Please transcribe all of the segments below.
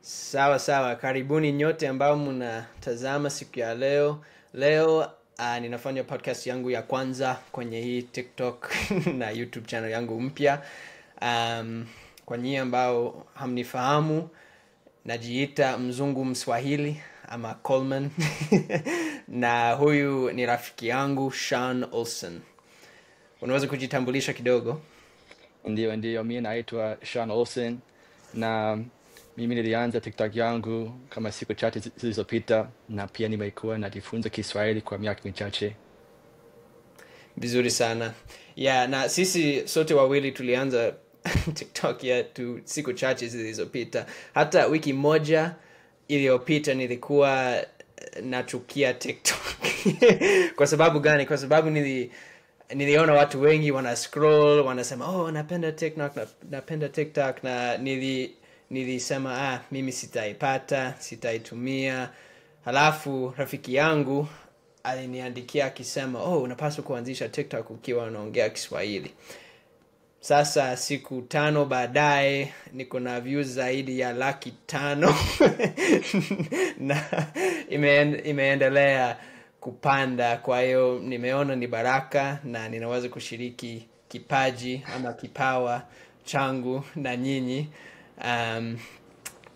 Sawa sawa, karibuni nyote ambao mnatazama siku ya leo. Leo ninafanya podcast yangu ya kwanza kwenye hii TikTok na YouTube channel yangu mpya. Kwa nyinyi ambao hamnifahamu, najiita mzungu Mswahili ama Coleman. Na huyu ni rafiki yangu Sean Olsen. Unaweza kujitambulisha kidogo? Ndio, mimi naitwa Sean Olsen na mimi nilianza TikTok yangu kama siku chache zilizopita, na pia nimekuwa najifunza Kiswahili kwa miaka michache. Vizuri sana. Na sisi sote wawili tulianza TikTok yetu siku chache zilizopita. Hata wiki moja iliyopita nilikuwa nachukia TikTok. Kwa sababu gani? Kwa sababu niliona watu wengi wana scroll, wanasema napenda TikTok, napenda TikTok, na nilisema mimi sitaitumia. Halafu rafiki yangu aliniandikia akisema unapaswa kuanzisha TikTok ukiwa unaongea Kiswahili. Sasa siku 5 baadaye niko na views zaidi ya 500,000 na imeendelea kupanda. Kwa hiyo nimeona ni baraka na ninaweza kushiriki kipaji ama kipawa changu na nyinyi.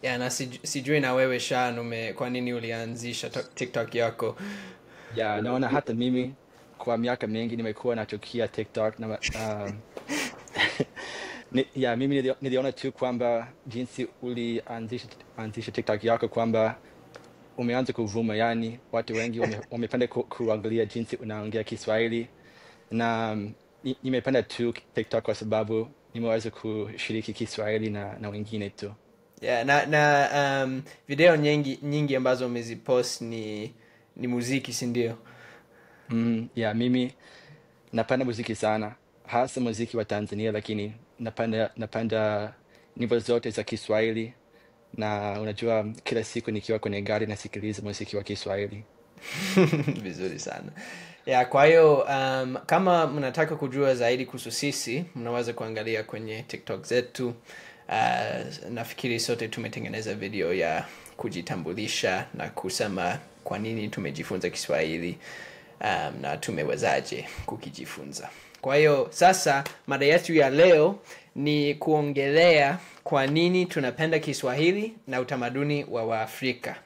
Na sijui na wewe Sean, kwa nini ulianzisha TikTok yako? Naona hata mimi kwa miaka mingi nimekuwa nachukia TikTok na mimi niliona tu kwamba jinsi ulianzisha TikTok yako kwamba umeanza kuvuma, yani watu wengi wamependa kuangalia jinsi unaongea Kiswahili, na nimependa tu TikTok kwa sababu nimeweza kushiriki Kiswahili na wengine tu. Video nyingi ambazo umezipost ni muziki, si ndio? Mimi napenda muziki sana, hasa muziki wa Tanzania, lakini napenda nyimbo zote za Kiswahili, na unajua kila siku nikiwa kwenye gari nasikiliza muziki wa Kiswahili. Vizuri sana. Kwa hiyo kama mnataka kujua zaidi kuhusu sisi, mnaweza kuangalia kwenye TikTok zetu. Nafikiri sote tumetengeneza video ya kujitambulisha na kusema kwa nini tumejifunza Kiswahili na tumewezaje kukijifunza. Kwa hiyo sasa mada yetu ya leo ni kuongelea kwa nini tunapenda Kiswahili na utamaduni wa Waafrika.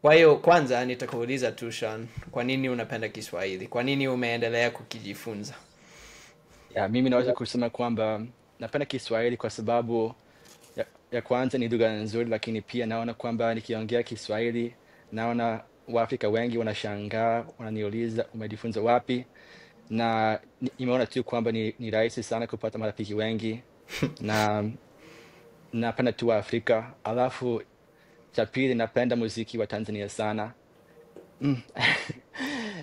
Kwa hiyo kwanza nitakuuliza tu Sean, kwa nini unapenda Kiswahili? Kwa nini umeendelea kukijifunza? Mimi naweza kusema kwamba napenda Kiswahili kwa sababu ya kwanza ni lugha nzuri, lakini pia naona kwamba nikiongea Kiswahili naona Waafrika wengi wanashangaa, wananiuliza umejifunza wapi, na nimeona tu kwamba ni rahisi sana kupata marafiki wengi na napenda tu Afrika. Alafu cha pili, napenda muziki wa Tanzania sana.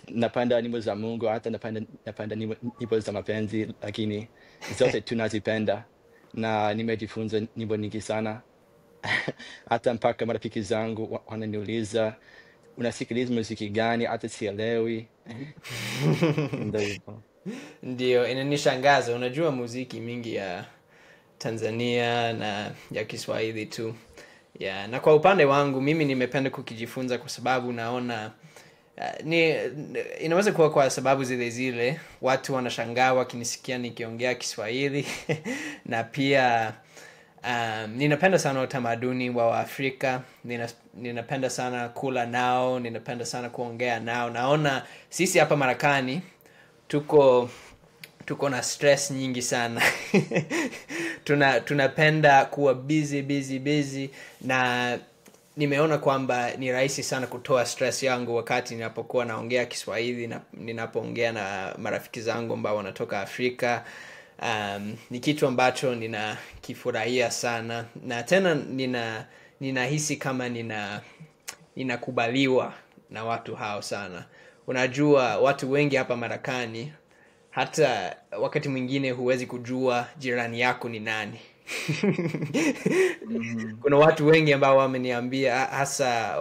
Napenda nyimbo za Mungu, hata napenda nyimbo za mapenzi, lakini zote tunazipenda na nimejifunza nyimbo nyingi sana. Hata mpaka marafiki zangu wananiuliza unasikiliza muziki gani, hata sielewi. Ndio, inanishangaza. Unajua muziki mingi ya Tanzania na ya Kiswahili tu. Na kwa upande wangu mimi nimependa kukijifunza kwa sababu naona inaweza kuwa kwa sababu zile watu wanashangaa wakinisikia nikiongea Kiswahili. Na pia ninapenda sana utamaduni wa Afrika. Ninapenda sana kula nao, ninapenda sana kuongea nao. Naona sisi hapa Marekani tuko na stress nyingi sana. Tunapenda kuwa busy, na nimeona kwamba ni rahisi sana kutoa stress yangu wakati ninapokuwa naongea Kiswahili na ninapoongea na marafiki zangu ambao wanatoka Afrika. Ni kitu ambacho ninakifurahia sana, na tena ninahisi kama ninakubaliwa na watu hao sana. Unajua watu wengi hapa Marekani, hata wakati mwingine huwezi kujua jirani yako ni nani. Kuna watu wengi ambao wameniambia, hasa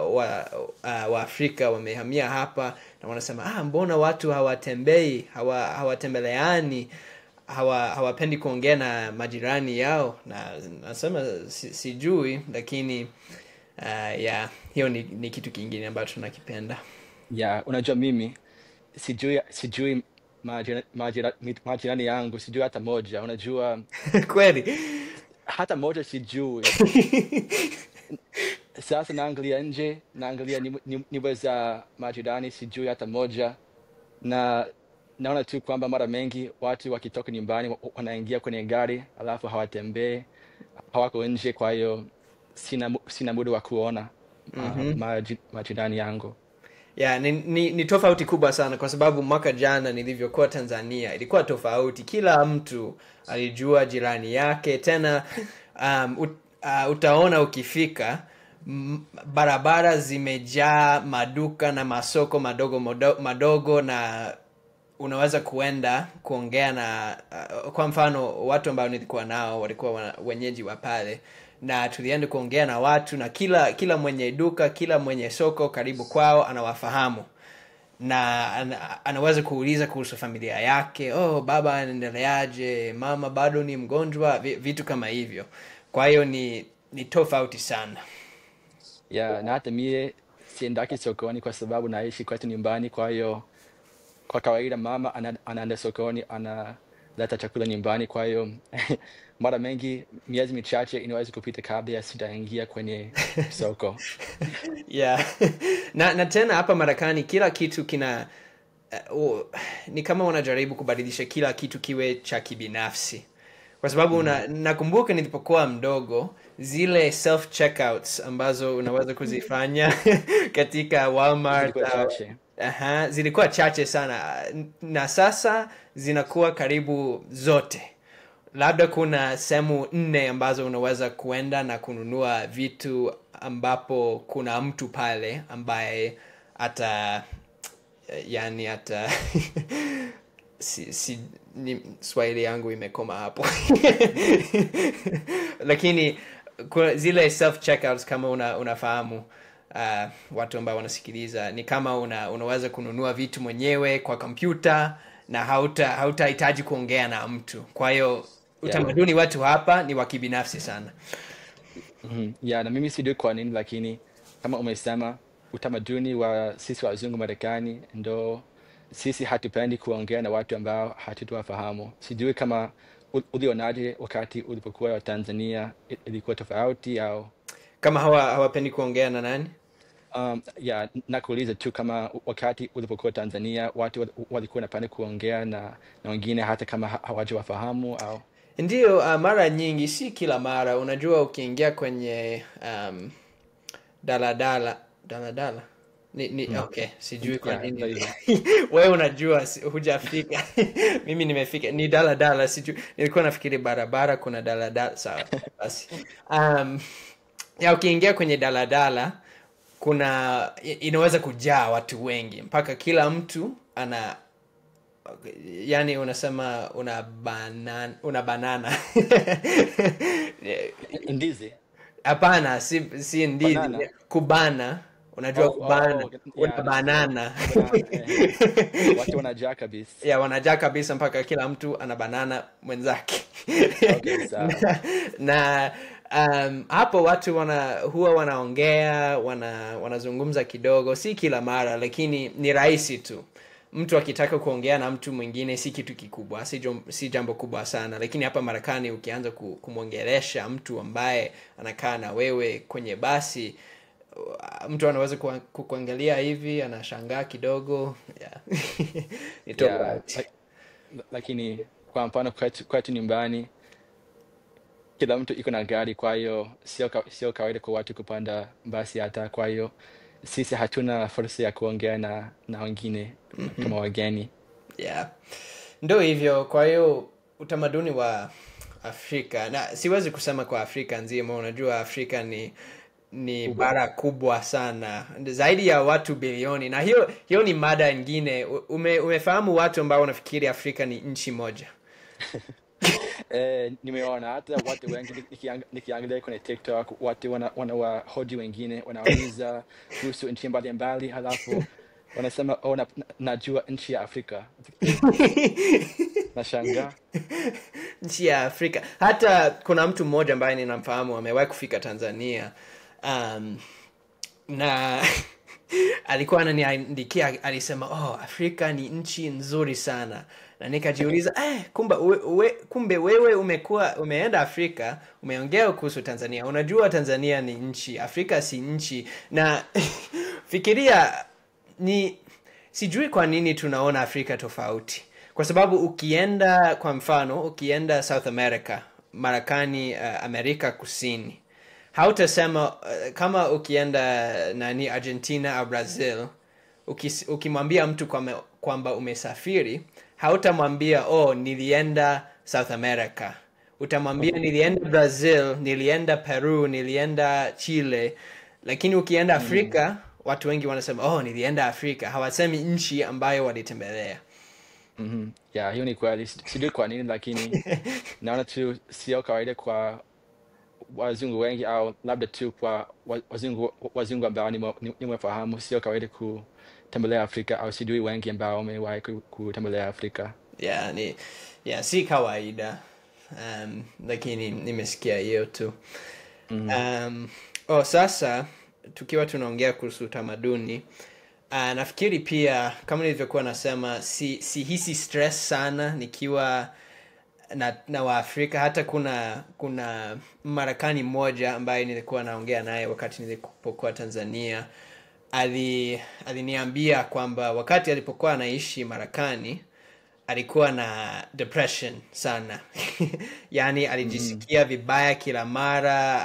wa Afrika wamehamia hapa, na wanasema mbona watu hawatembeleani hawapendi kuongea na majirani yao, na nasema sijui, lakini hiyo ni kitu kingine ambacho nakipenda. Unajua mimi sijui majirani yangu, sijui hata moja, unajua. Kweli? Hata moja sijui. Sasa naangalia nje, naangalia nyumba za majirani, sijui hata moja, na naona tu kwamba mara mengi watu wakitoka nyumbani wanaingia kwenye gari alafu hawatembei, hawako nje. Kwa hiyo sina muda wa kuona majirani yangu. Ni tofauti kubwa sana, kwa sababu mwaka jana nilivyokuwa Tanzania ilikuwa tofauti. Kila mtu alijua jirani yake. Tena utaona ukifika barabara zimejaa maduka na masoko madogo, na unaweza kuongea na kwa mfano watu ambao nilikuwa nao walikuwa wenyeji wa pale, na tulienda kuongea na watu, na kila mwenye duka, kila mwenye soko karibu kwao anawafahamu, na anaweza kuuliza kuhusu familia yake. Baba anaendeleaje, mama bado ni mgonjwa, vitu kama hivyo. Kwa hiyo ni tofauti sana. Na hata mie siendaki sokoni kwa sababu naishi kwetu nyumbani. Kwa hiyo kwa kawaida mama anaenda sokoni, analeta chakula nyumbani. Kwa hiyo mara mengi miezi michache inaweza kupita kabla ya sijaingia kwenye soko. Na tena hapa Marekani kila kitu ni kama wanajaribu kubadilisha kila kitu kiwe cha kibinafsi, kwa sababu nakumbuka nilipokuwa mdogo, zile self checkouts ambazo unaweza kuzifanya katika Walmart zilikuwa chache sana, na sasa zinakuwa karibu zote. Labda kuna sehemu 4 ambazo unaweza kuenda na kununua vitu ambapo kuna mtu pale ambaye Swahili yangu imekoma hapo. Lakini zile self checkouts, kama unafahamu, watu ambao wanasikiliza, ni kama unaweza kununua vitu mwenyewe kwa kompyuta na hautahitaji kuongea na mtu. Kwa hiyo utamaduni watu hapa ni wa kibinafsi sana. Na mimi sijui kwa nini, lakini kama umesema, utamaduni wa sisi wazungu Marekani ndo sisi hatupendi kuongea na watu ambao hatuwafahamu. Sijui kama ulionaje wakati ulipokuwa Tanzania, ilikuwa tofauti au kama hawapendi kuongea na nani? Nakuuliza tu kama wakati ulipokuwa Tanzania watu walikuwa wanapenda kuongea na wengine hata kama hawajawafahamu au? Ndiyo, mara nyingi, si kila mara. Unajua ukiingia kwenye daladala okay, sijui kwa nini. Wewe unajua, hujafika. Mimi nimefika. Ni daladala, sijui. Nilikuwa nafikiri barabara kuna daladala. Sawa, basi. Ukiingia kwenye daladala inaweza kujaa watu wengi mpaka kila mtu unasema una banana. ndizi. Hapana, si ndizi. Banana. Kubana. Unajua kubana. Una banana. Watu wanajaa kabisa. Wanajaa kabisa mpaka kila mtu ana banana mwenzake. Okay, sawa. Na hapo watu huwa wanaongea, wanazungumza kidogo, si kila mara, lakini ni rahisi tu. Mtu akitaka kuongea na mtu mwingine si kitu kikubwa, si jambo kubwa sana. Lakini hapa Marekani ukianza kumwongelesha mtu ambaye anakaa na wewe kwenye basi, mtu anaweza kukuangalia hivi, anashangaa kidogo. Lakini kwa mfano kwetu nyumbani kila mtu iko na gari, kwa hiyo sio kawaida kwa watu kupanda basi hata. Kwa hiyo sisi hatuna fursa ya kuongea na wengine kama wageni. Ndio hivyo. Kwa hiyo utamaduni wa Afrika, na siwezi kusema kwa Afrika nzima, unajua Afrika ni bara kubwa sana, zaidi ya watu bilioni, na hiyo ni mada nyingine. Umefahamu watu ambao wanafikiri Afrika ni nchi moja? Nimeona hata watu wengi nikiangalia kwenye TikTok, watu wanawahoji wengine, wanauliza kuhusu nchi mbalimbali, halafu wanasema najua nchi ya Afrika. Nashangaa. Nchi ya Afrika. Hata kuna mtu mmoja ambaye ninamfahamu amewahi kufika Tanzania. Na alikuwa ananiandikia, alisema Afrika ni nchi nzuri sana. Na nikajiuliza kumbe wewe umeenda Afrika, umeongea kuhusu Tanzania. Unajua Tanzania ni nchi, Afrika si nchi. Na fikiria, sijui kwa nini tunaona Afrika tofauti. Kwa sababu ukienda, kwa mfano, ukienda South America, Marekani, Amerika Kusini, hautasema kama ukienda Argentina au Brazil, ukimwambia mtu kwamba umesafiri, hautamwambia nilienda South America. Utamwambia nilienda Brazil, nilienda Peru, nilienda Chile. Lakini ukienda Afrika, watu wengi wanasema nilienda Afrika. Hawasemi nchi ambayo walitembelea. Yeah, hiyo ni kweli. Sijui kwa nini, lakini naona tu sio kawaida kwa wazungu wengi, au labda tu kwa wazungu ambao nimefahamu, sio kawaida kutembelea Afrika, au sijui wengi ambao wamewahi kutembelea Afrika. Yeah, si kawaida. Lakini nimesikia hiyo tu. Sasa tukiwa tunaongea kuhusu utamaduni, nafikiri pia kama nilivyokuwa nasema, si hisi stress sana nikiwa na Waafrika. Hata kuna Marekani mmoja ambaye nilikuwa naongea naye wakati nilipokuwa Tanzania, aliniambia kwamba wakati alipokuwa anaishi Marekani alikuwa na depression sana. Yani alijisikia vibaya kila mara,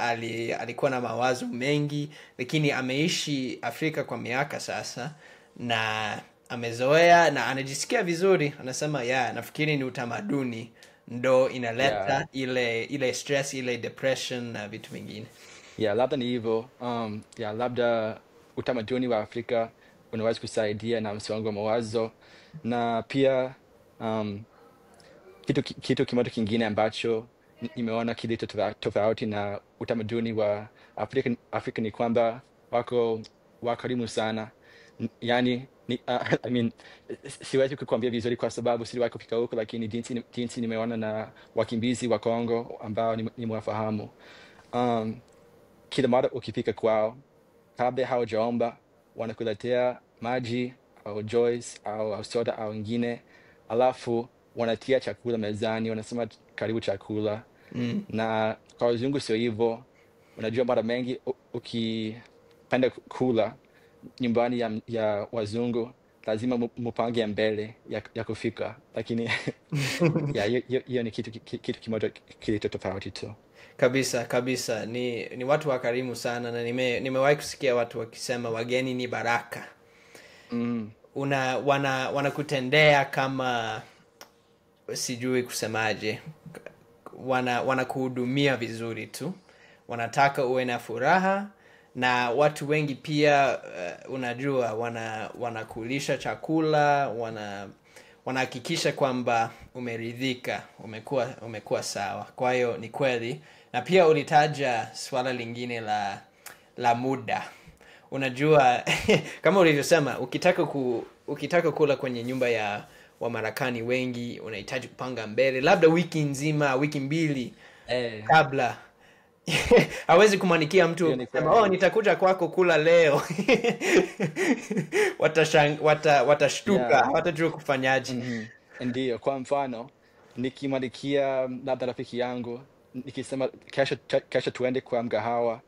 alikuwa na mawazo mengi, lakini ameishi Afrika kwa miaka sasa na amezoea na anajisikia vizuri. Anasema nafikiri ni utamaduni ndo inaleta ile stress, ile depression na vitu vingine. Labda ni hivyo. Labda utamaduni wa Afrika unaweza kusaidia na msongo wa mawazo. Na pia kitu kimoja kingine ambacho nimeona kilito tofauti na utamaduni wa Afrika ni kwamba wako wakarimu sana. Yani siwezi kukwambia vizuri kwa sababu siliwahi kufika huko, lakini jinsi nimeona na wakimbizi wa Kongo ambao nimewafahamu, kila mara ukifika kwao, kabla haujaomba wanakuletea maji au juice au soda au ingine, alafu wanatia chakula mezani, wanasema karibu chakula. Na kwa wazungu sio hivyo. Unajua mara mengi ukipenda kula nyumbani ya wazungu lazima mupange mbele ya kufika, lakini hiyo ni kitu kimoja kilito tofauti tu. Kabisa ni watu wakarimu sana, na nimewahi kusikia watu wakisema wageni ni baraka. Wanakutendea kama, sijui kusemaje, wanakuhudumia vizuri tu, wanataka uwe na furaha. Na watu wengi pia unajua wanakulisha chakula, wanahakikisha kwamba umeridhika, umekuwa sawa. Kwa hiyo ni kweli. Na pia ulitaja swala lingine la muda. Unajua kama ulivyosema, ukitaka kula kwenye nyumba ya Wamarekani wengi, unahitaji kupanga mbele, labda wiki nzima, wiki mbili kabla. Hawezi kumanikia mtu kusema nitakuja kwako kula leo. Watashtuka, watajua kufanyaje. Ndiyo, kwa mfano nikimanikia labda rafiki yangu nikisema kesho tuende kwa mgahawa,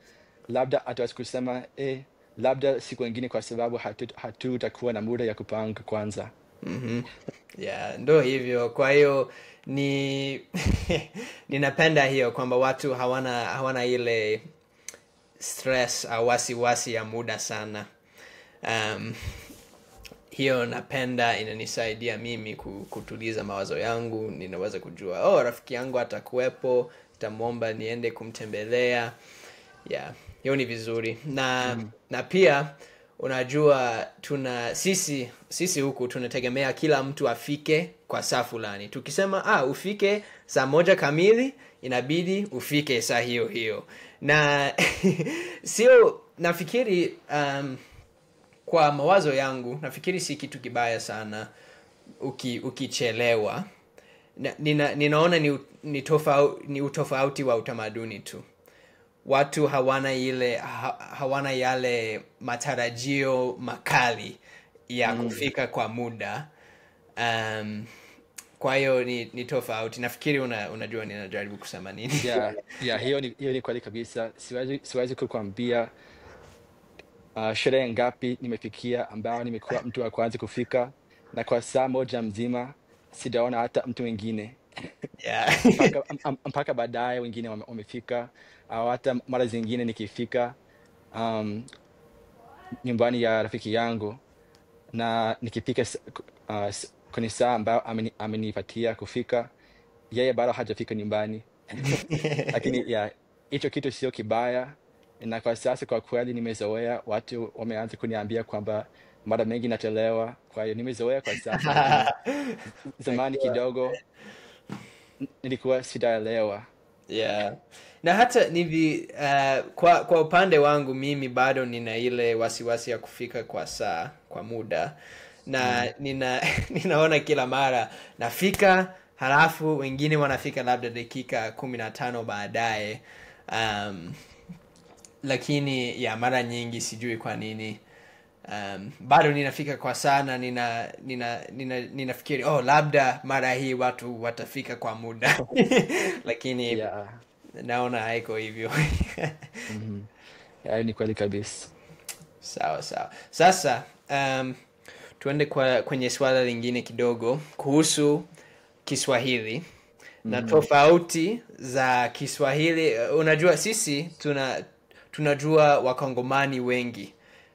labda ataweza kusema labda siku nyingine kwa sababu hatutakuwa na muda ya kupanga kwanza. Ndo hivyo. Kwa hiyo ninapenda hiyo kwamba watu hawana ile stress au wasiwasi ya muda sana. Hiyo napenda, inanisaidia mimi kutuliza mawazo yangu. Ninaweza kujua rafiki yangu atakuwepo, nitamwomba niende kumtembelea. Hiyo ni vizuri. Na pia unajua sisi huku tunategemea kila mtu afike kwa saa fulani. Tukisema ufike saa 1 kamili, inabidi ufike saa hiyo. Na sio, nafikiri kwa mawazo yangu nafikiri si kitu kibaya sana ukichelewa. Ninaona ni utofauti wa utamaduni tu. Watu hawana yale matarajio makali ya kufika kwa muda. Kwa hiyo ni tofauti. Nafikiri unajua ninajaribu kusema nini. Hiyo ni kweli kabisa. Siwezi kukwambia sherehe ngapi nimefikia ambao nimekuwa mtu wa kwanza kufika, na kwa saa moja mzima sijaona hata mtu mwingine. Mpaka baadaye wengine wamefika, au hata mara zingine nikifika nyumbani ya rafiki yangu na nikipika kwenye saa ambao amenipatia kufika, yeye bado hajafika nyumbani. Lakini hicho kitu sio kibaya, na kwa sasa kwa kweli nimezoea. Watu wameanza kuniambia kwamba mara mengi nachelewa, kwa hiyo nimezoea kwa sasa. Zamani kidogo nilikuwa sijaelewa. Na hata kwa upande wangu mimi bado nina ile wasiwasi ya kufika kwa muda, na ninaona kila mara nafika, halafu wengine wanafika labda dakika 15 baadaye. Lakini mara nyingi sijui kwa nini bado ninafika kwa sana. Ninafikiri labda mara hii watu watafika kwa muda. Lakini naona haiko hivyo. Ni kweli kabisa. Sawa. Sasa tuende kwenye swala lingine kidogo kuhusu Kiswahili na tofauti za Kiswahili. Unajua sisi tunajua Wakongomani wengi.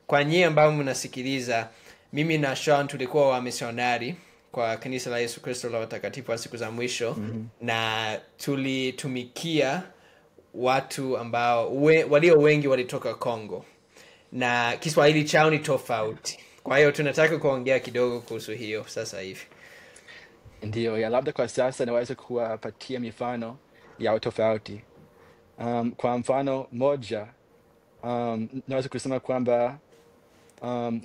Kwa nyie ambao mnasikiliza, mimi na Sean tulikuwa wamisionari kwa kanisa la Yesu Kristo la Watakatifu wa Siku za Mwisho. Na tulitumikia watu ambao walio wengi walitoka Kongo, na Kiswahili chao ni tofauti. Kwa hiyo tunataka kuongea kidogo kuhusu hiyo sasa hivi. Ndio, labda kwa sasa naweza kuwapatia mifano ya tofauti. Kwa mfano moja, naweza kusema kwamba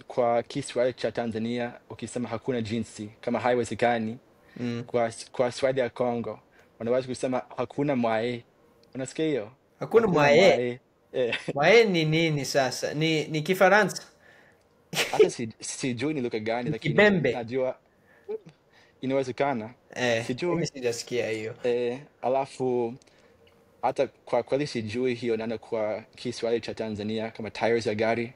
kwa Kiswahili cha Tanzania ukisema hakuna jinsi, kama haiwezekani, kwa Swahili ya Kongo wanaweza kusema hakuna mwae. Unasikia hiyo? Hakuna mwae. Mwae ni nini sasa? Ni Kifaransa? Hata sijui ni lugha gani, lakini najua inawezekana. Sijui, sijasikia hiyo. Alafu hata kwa kweli sijui hiyo neno kwa Kiswahili cha Tanzania kama tires ya gari,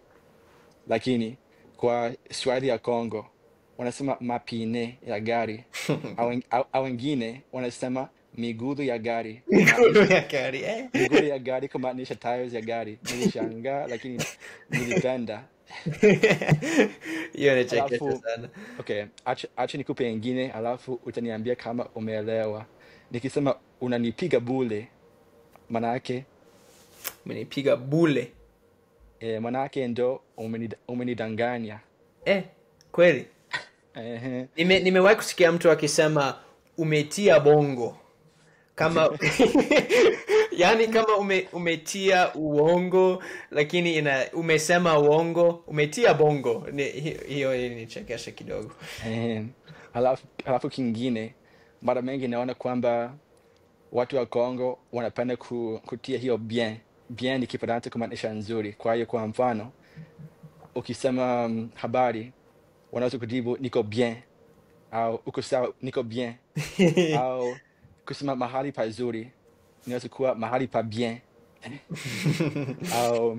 lakini kwa Swahili ya Kongo wanasema mapine ya gari. au wengine wanasema miguu ya gari. Miguu ya gari kumaanisha tires ya gari. Nilishangaa lakini nilipenda. Hiyo ni chekesha sana. Okay, acha nikupe nyingine alafu utaniambia kama umeelewa. Nikisema unanipiga bule, maana yake umenipiga bule. Maana yake ndo umenidanganya. Kweli? Nimewahi kusikia mtu akisema umetia bongo. Kama yani kama umetia uongo, lakini umesema uongo, umetia bongo. Hiyo nichekesha kidogo. Alafu kingine, mara mengi naona kwamba watu wa Kongo wanapenda kutia hiyo bien. Bien ni Kifaransa kumaanisha nzuri. Kwa hiyo kwa mfano, ukisema habari, wanaweza kujibu niko bien, au uko sawa, niko bien. Au kusema mahali pazuri, inaweza kuwa mahali pa bien. Au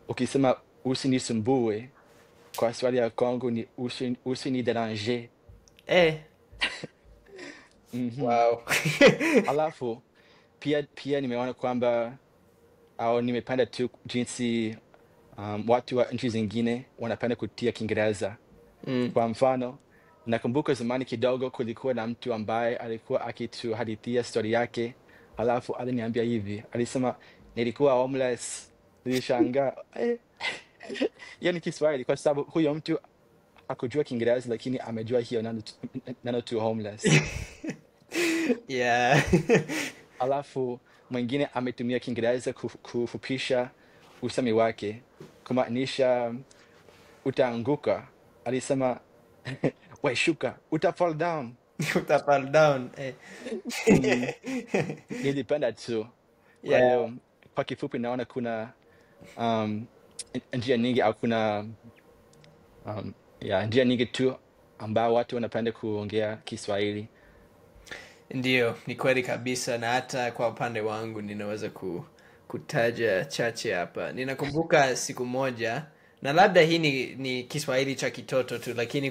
ukisema usinisumbue, kwa Swahili ya Kongo ni usiniderange. Wow. Alafu pia nimeona kwamba au nimependa tu jinsi watu wa nchi zingine wanapenda kutia Kiingereza. Kwa mfano, nakumbuka zamani kidogo kulikuwa na mtu ambaye alikuwa akituhadithia story yake, alafu aliniambia hivi, alisema nilikuwa homeless. Nilishangaa. Hiyo ni Kiswahili kwa sababu huyo mtu hakujua Kiingereza, lakini amejua hiyo neno tu homeless. Alafu mwingine ametumia Kiingereza kufupisha usemi wake. kumaanisha utaanguka. Alisema we shuka, uta fall down. Uta fall down. Mm, nilipenda tu. Kwa Yeah. hiyo kwa kifupi naona kuna um, njia nyingi au kuna njia nyingi tu ambao watu wanapenda kuongea Kiswahili. Ndiyo, ni kweli kabisa, na hata kwa upande wangu ninaweza kutaja chache hapa. Ninakumbuka siku moja, na labda hii ni Kiswahili cha kitoto tu, lakini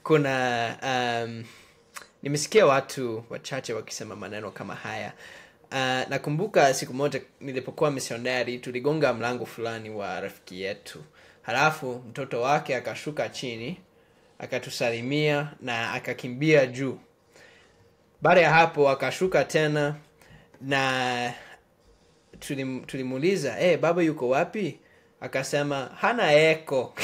kuna nimesikia watu wachache wakisema maneno kama haya. Nakumbuka siku moja nilipokuwa misionari, tuligonga mlango fulani wa rafiki yetu. Halafu mtoto wake akashuka chini, akatusalimia na akakimbia juu. Baada ya hapo akashuka tena na tulimuuliza, baba yuko wapi? Akasema hana eko.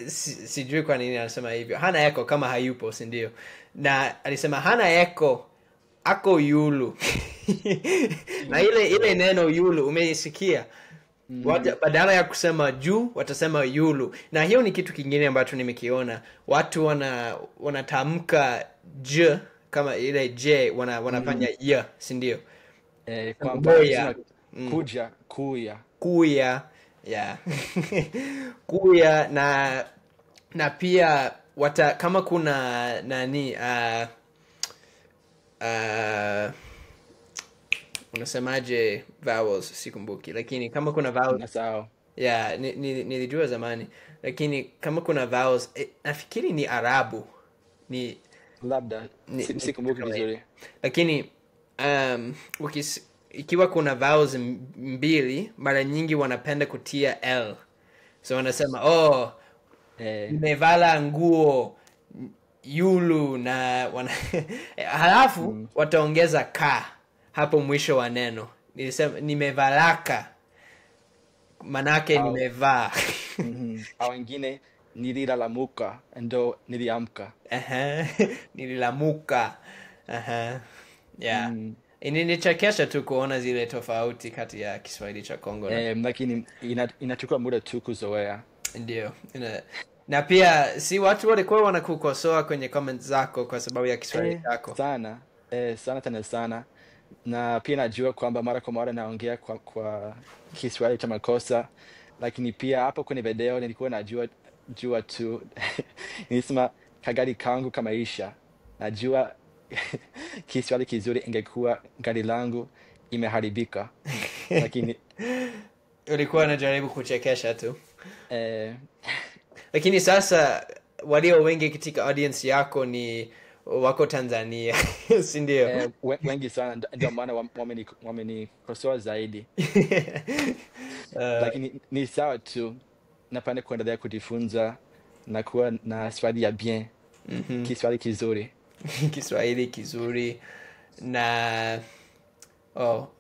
Sijui kwa nini anasema hivyo. Hana eko kama hayupo, si ndio? Na alisema hana eko, ako yulu. Na ile neno yulu umeisikia? Badala ya kusema juu watasema yulu, na hiyo ni kitu kingine ambacho nimekiona. Watu wanatamka j kama ile j wanafanya ya, si ndio? Kwamba kuja kuya yeah. Kuya na pia kama kuna nani unasemaje vowels sikumbuki, lakini kama kuna vowels yeah, nilijua zamani, lakini kama kuna vowels nafikiri ni Arabu, ni labda sikumbuki vizuri, lakini ikiwa kuna vowels mbili, mara nyingi wanapenda kutia l, so wanasema nimevala nguo yulu na halafu wataongeza ka hapo mwisho wa neno. Nilisema nimevalaka, manake nimevaa. Au wengine nililalamuka ndo niliamka. Nililamuka. Yeah. Inanichekesha tu kuona zile tofauti kati ya Kiswahili cha Kongo lakini inachukua muda tu kuzoea. Ndio. Na pia si watu walikuwa wanakukosoa kwenye comments zako kwa sababu ya Kiswahili chako? Sana tena sana. Na pia najua kwamba mara kwa mara naongea kwa Kiswahili cha makosa, lakini pia hapo kwenye video nilikuwa najua tu nilisema kagari kangu kamaisha. Najua Kiswahili kizuri ingekuwa gari langu imeharibika. Lakini ulikuwa unajaribu kuchekesha tu. Lakini sasa walio wengi katika audience yako ni wako Tanzania, si ndio? Wengi sana, ndio maana wamenikosoa zaidi. Lakini ni sawa tu, napenda kuendelea kujifunza na kuwa na Swahili ya bien. Kiswahili kizuri. Kiswahili kizuri. Na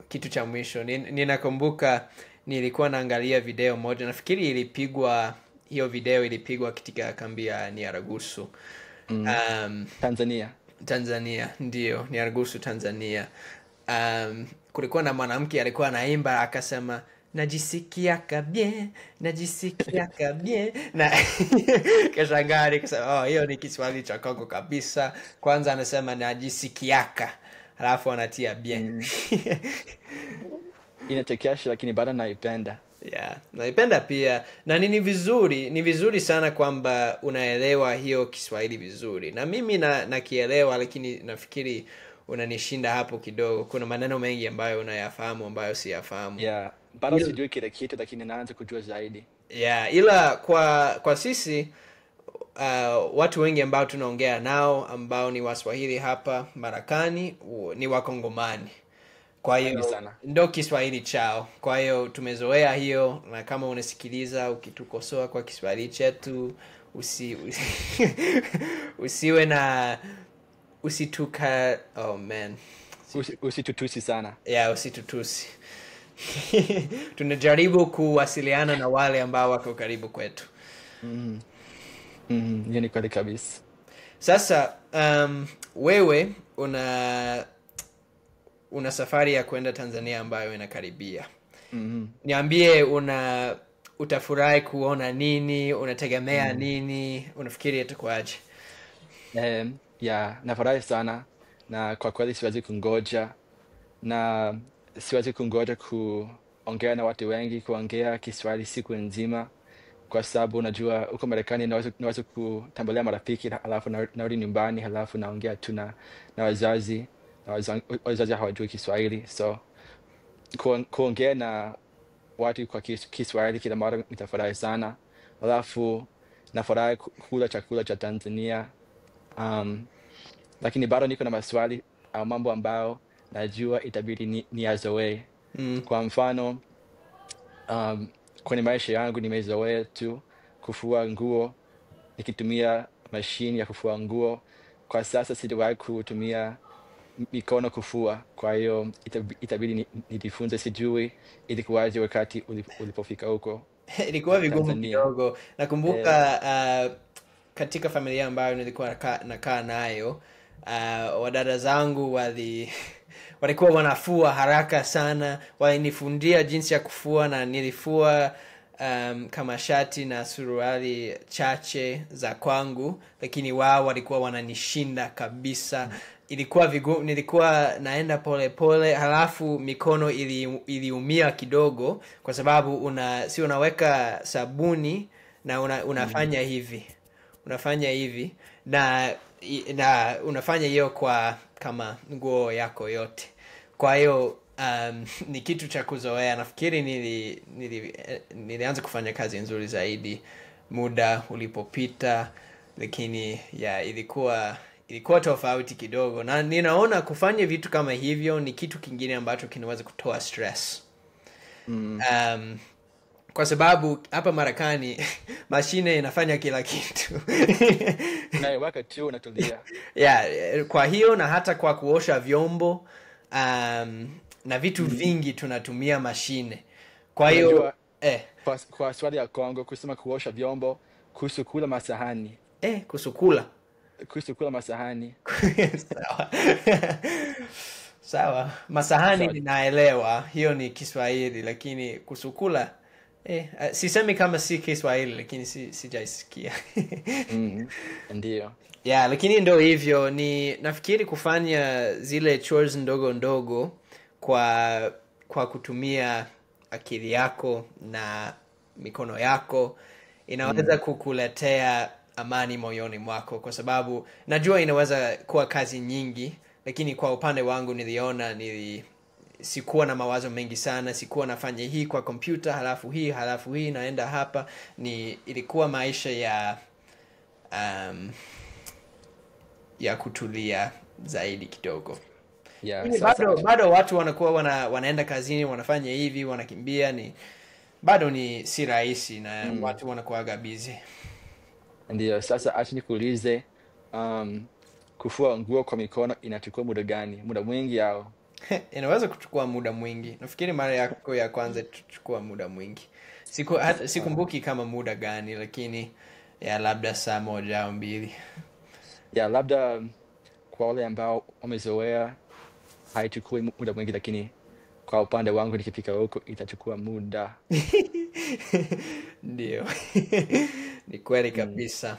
kitu cha mwisho, ninakumbuka nilikuwa naangalia video moja, nafikiri hiyo video ilipigwa katika kambi ya Nyaragusu. Tanzania, ndio, Nyaragusu Tanzania. Kulikuwa na mwanamke alikuwa anaimba akasema najisikia kabie na kashangaa nikasema hiyo ni Kiswahili cha Kongo kabisa. Kwanza anasema najisikiaka, halafu anatia bien. Inachekesha lakini bado naipenda. Yeah, naipenda pia, na ni vizuri sana kwamba unaelewa hiyo Kiswahili vizuri. Na mimi nakielewa, lakini nafikiri unanishinda hapo kidogo. Kuna maneno mengi ambayo unayafahamu ambayo siyafahamu. Yeah, bado sijui kile kitu lakini naanza kujua zaidi. Yeah, ila kwa sisi watu wengi ambao tunaongea nao ambao ni Waswahili hapa Marekani ni Wakongomani. Kwa hiyo ndo Kiswahili chao. Kwa hiyo tumezoea hiyo, na kama unasikiliza ukitukosoa kwa Kiswahili chetu usiwe na usitutusi sana. Yeah, usitutusi. Tunajaribu kuwasiliana na wale ambao wako karibu kwetu. Hiyo ni kweli kabisa. Sasa wewe una safari ya kwenda Tanzania ambayo inakaribia. Niambie, utafurahi kuona nini, unategemea nini, unafikiri itakuwaje? Ya, nafurahi sana na kwa kweli siwezi kungoja na siwezi kungoja kuongea na watu wengi, kuongea Kiswahili siku nzima, kwa sababu unajua huko Marekani naweza kutembelea marafiki halafu narudi nyumbani halafu naongea tu na wazazi na wazazi hawajui Kiswahili, so kuongea na watu kwa Kiswahili kila mara nitafurahi sana. Halafu nafurahi kula chakula cha Tanzania. Lakini bado niko na maswali au mambo ambayo najua itabidi niyazoee. Kwa mfano, kwenye maisha yangu nimezoea tu kufua nguo nikitumia mashine ya kufua nguo. Kwa sasa sijawahi kutumia mikono kufua, kwa hiyo itabidi nijifunze. Sijui ilikuwaje wakati ulipofika huko Ilikuwa vigumu Tanzania. kidogo. Nakumbuka katika familia ambayo nilikuwa nakaa nayo, wadada zangu walikuwa wanafua haraka sana. Walinifundia jinsi ya kufua na nilifua kama shati na suruali chache za kwangu, lakini wao walikuwa wananishinda kabisa. Ilikuwa vigumu, nilikuwa naenda pole pole, halafu mikono iliumia kidogo kwa sababu si unaweka sabuni na unafanya hivi. Unafanya hivi na unafanya hiyo kwa kama nguo yako yote. Kwa hiyo ni kitu cha kuzoea. Nafikiri nilianza kufanya kazi nzuri zaidi muda ulipopita, lakini ilikuwa tofauti kidogo, na ninaona kufanya vitu kama hivyo ni kitu kingine ambacho kinaweza kutoa stress. Kwa sababu hapa Marekani mashine inafanya kila kitu. Unaiweka tu unatulia. Kwa hiyo na hata kwa kuosha vyombo na vitu vingi tunatumia mashine. Kwa hiyo kwa swali ya Kongo kusema kuosha vyombo, kusukula masahani. Kusukula Masahani. Sawa. Sawa. Masahani ninaelewa, hiyo ni Kiswahili, lakini kusukula sisemi kama si Kiswahili, lakini sijaisikia. Ndio. Lakini ndio hivyo, nafikiri kufanya zile chores ndogo ndogo kwa kutumia akili yako na mikono yako inaweza kukuletea amani moyoni mwako, kwa sababu najua inaweza kuwa kazi nyingi, lakini kwa upande wangu niliona sikuwa na mawazo mengi sana. Sikuwa nafanya hii kwa kompyuta halafu hii naenda hapa. Ilikuwa maisha ya kutulia zaidi kidogo. Bado watu wanakuwa wanaenda kazini, wanafanya hivi, wanakimbia, bado si rahisi na watu wanakuwa busy. Ndio, sasa acha nikuulize, kufua nguo kwa mikono inachukua muda gani? Muda mwingi au? Inaweza kuchukua muda mwingi. Nafikiri mara yako ya kwanza tuchukua muda mwingi. Sikumbuki kama muda gani, lakini labda saa 1 au 2. Labda kwa wale ambao wamezoea haichukui muda mwingi, lakini kwa upande wangu nikifika huko itachukua muda. Ndio. Ni kweli kabisa.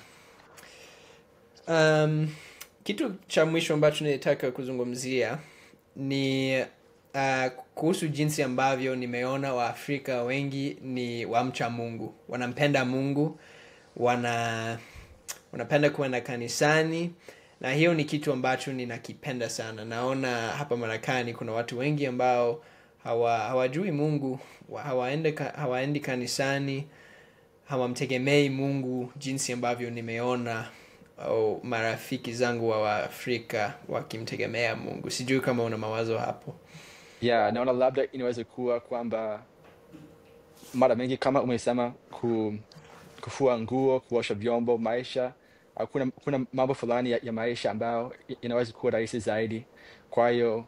Kitu cha mwisho ambacho nilitaka kuzungumzia ni kuhusu jinsi ambavyo nimeona Waafrika wengi ni wamcha Mungu. Wanampenda Mungu, wanapenda kuenda kanisani, na hiyo ni kitu ambacho ninakipenda sana. Naona hapa Marekani kuna watu wengi ambao hawajui Mungu, hawaendi kanisani, hawamtegemei Mungu jinsi ambavyo nimeona marafiki zangu wa Afrika wakimtegemea Mungu. Sijui kama una mawazo hapo. Naona labda inaweza kuwa kwamba mara mingi kama umesema kufua nguo, kuosha vyombo, maisha, kuna mambo fulani ya maisha ambayo inaweza kuwa rahisi zaidi. Kwa hiyo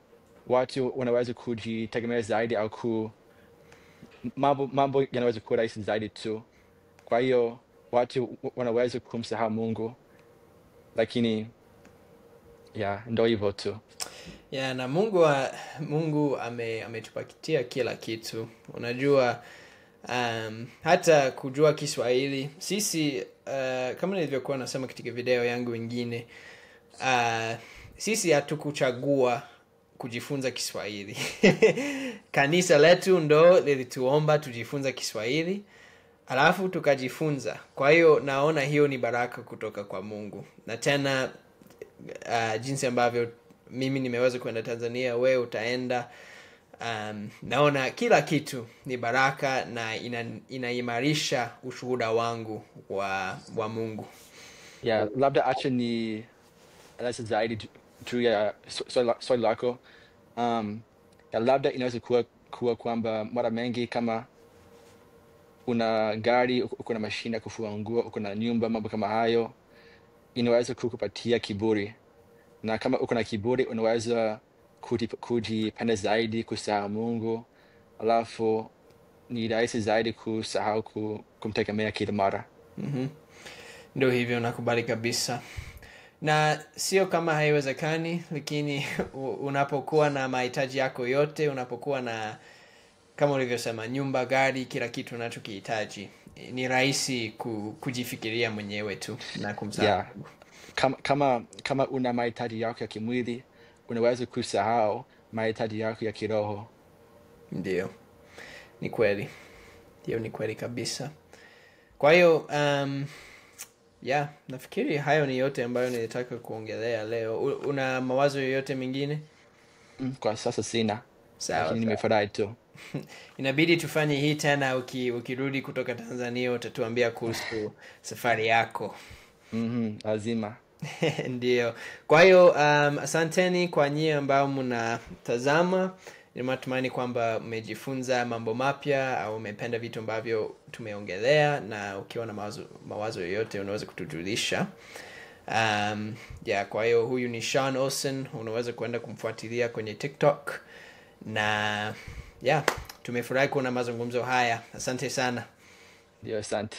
watu wanaweza kujitegemea zaidi, au mambo yanaweza kuwa rahisi zaidi tu. Kwa hiyo watu wanaweza kumsahau Mungu, lakini ndio hivyo tu. Ya, na Mungu ametupatia kila kitu. Unajua, hata kujua Kiswahili. Sisi, kama nilivyokuwa nasema katika video yangu ingine, sisi hatukuchagua kujifunza Kiswahili. Kanisa letu ndo lilituomba tujifunza Kiswahili, alafu tukajifunza. Kwa hiyo naona hiyo ni baraka kutoka kwa Mungu. Na tena jinsi ambavyo mimi nimeweza kwenda Tanzania, wewe utaenda, naona kila kitu ni baraka na inaimarisha ushuhuda wangu wa Mungu. Yeah, labda acha ni eleza zaidi juu ya swali lako. Ya labda inaweza kuwa kwamba mara mengi kama una gari, uko na mashine ya kufua nguo, uko na nyumba, mambo kama hayo, inaweza kukupatia kiburi. Na kama uko na kiburi, unaweza kujipenda zaidi, kusahau Mungu, alafu ni rahisi zaidi kusahau kumtegemea kila mara. Ndio hivyo, nakubali kabisa. Na sio kama haiwezekani, lakini unapokuwa na mahitaji yako yote, unapokuwa na, kama ulivyosema, nyumba, gari, kila kitu unachokihitaji, ni rahisi kujifikiria mwenyewe tu na kumsahau. Yeah. Kama una mahitaji yako ya kimwili, unaweza kusahau mahitaji yako ya kiroho. Ndio, ni kweli. Hiyo ni kweli kabisa. Kwa hiyo, nafikiri hayo ni yote ambayo nilitaka kuongelea leo. Una mawazo yoyote mengine? Kwa sasa sina. Sawa. Lakini nimefurahi tu. Inabidi tufanye hii tena ukirudi kutoka Tanzania, utatuambia kuhusu safari yako. Lazima. Ndio. Kwa hiyo, asanteni kwa nyie ambao mnatazama. Ni matumaini kwamba umejifunza mambo mapya au umependa vitu ambavyo tumeongelea, na ukiwa na mawazo yoyote unaweza kutujulisha. Kwa hiyo huyu ni Sean Olsen, unaweza kwenda kumfuatilia kwenye TikTok. Na tumefurahi kuona mazungumzo haya. Asante sana. Ndio, asante.